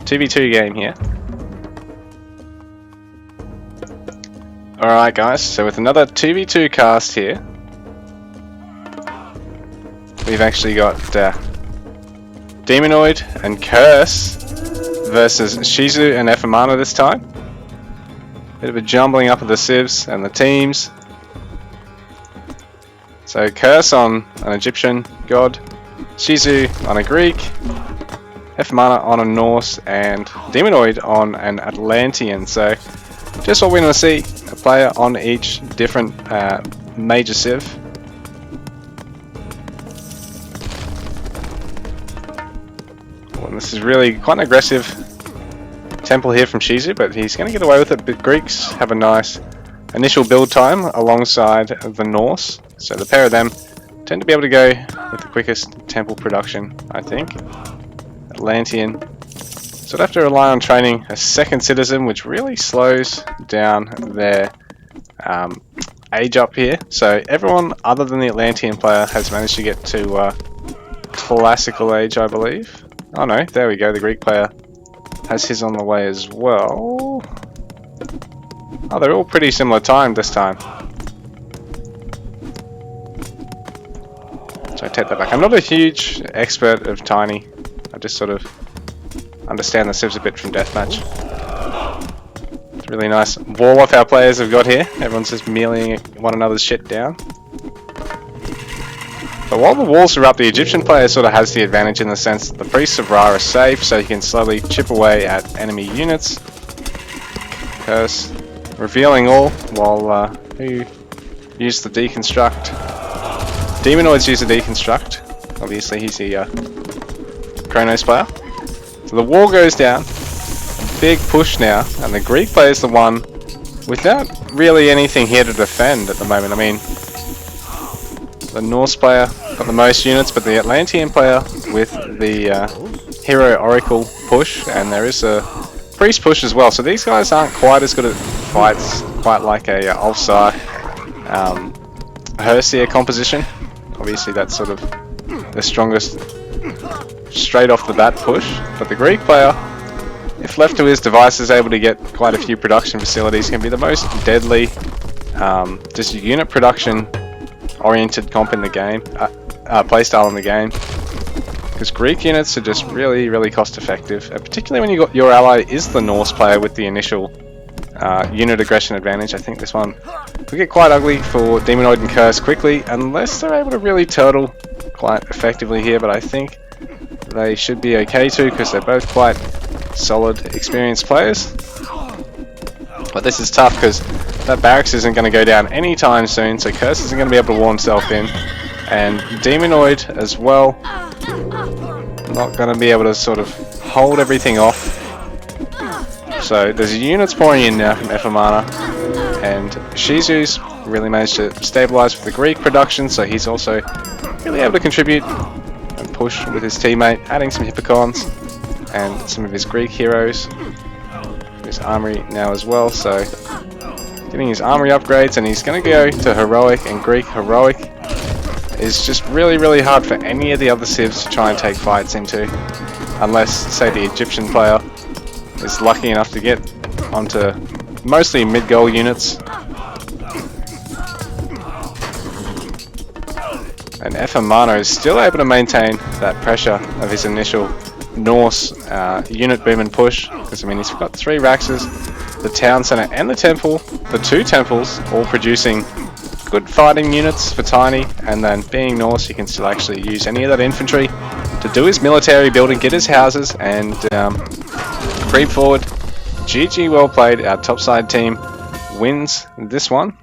2v2 game here. Alright guys, so with another 2v2 cast here, we've actually got Demonoid and Curse versus Shizu and Efamana this time. Bit of a jumbling up of the civs and the teams. So Curse on an Egyptian god, Shizu on a Greek, Efamana on a Norse, and Demonoid on an Atlantean. So just what we want to see, a player on each different major civ. Well, this is really quite an aggressive temple here from Shizu, but he's going to get away with it. But Greeks have a nice initial build time alongside the Norse, so the pair of them tend to be able to go with the quickest temple production, I think. Atlantean. So I'd have to rely on training a second citizen, which really slows down their age up here. So everyone other than the Atlantean player has managed to get to classical age, I believe. Oh no, there we go, the Greek player has his on the way as well. Oh, they're all pretty similar time this time. So I take that back. I'm not a huge expert of Tiny. I just sort of understand the civs a bit from Deathmatch. It's a really nice wall off our players have got here. Everyone's just mealing one another's shit down. But while the walls are up, the Egyptian player sort of has the advantage in the sense that the priests of Ra are safe, so he can slowly chip away at enemy units. Curse revealing all, while who used the deconstruct? Demonoids use the deconstruct. Obviously he's the Kronos player. So the wall goes down, a big push now, and the Greek player is the one without really anything here to defend at the moment. I mean, the Norse player got the most units, but the Atlantean player with the Hero Oracle push, and there is a Priest push as well. So these guys aren't quite as good at fights, quite like a Ulfsar Herseer composition. Obviously that's sort of the strongest straight off the bat push, but the Greek player, if left to his device, is able to get quite a few production facilities. Can be the most deadly just unit production oriented comp in the game, playstyle in the game, because Greek units are just really cost effective, particularly when you got your ally is the Norse player with the initial unit aggression advantage. I think this one will get quite ugly for Demonoid and Curse quickly, unless they're able to really turtle quite effectively here, but I think they should be okay too, because they're both quite solid, experienced players. But this is tough, because that barracks isn't going to go down anytime soon, so Curse isn't going to be able to wall himself in. And Demonoid as well, not going to be able to sort of hold everything off. So there's units pouring in now from Efamana, and Shizu's really managed to stabilize with the Greek production, so he's also really able to contribute and push with his teammate, adding some Hippocons and some of his Greek heroes. His armory now as well, so getting his armory upgrades, and he's going to go to Heroic, and Greek Heroic is just really hard for any of the other civs to try and take fights into, unless, say, the Egyptian player is lucky enough to get onto mostly mid-goal units. And Efamana is still able to maintain that pressure of his initial Norse unit boom and push, because I mean he's got 3 Raxes, the town center and the temple, the 2 temples, all producing good fighting units for Tiny, and then being Norse he can still actually use any of that infantry to do his military building, get his houses, and creep forward. GG, well played. Our topside team wins this one.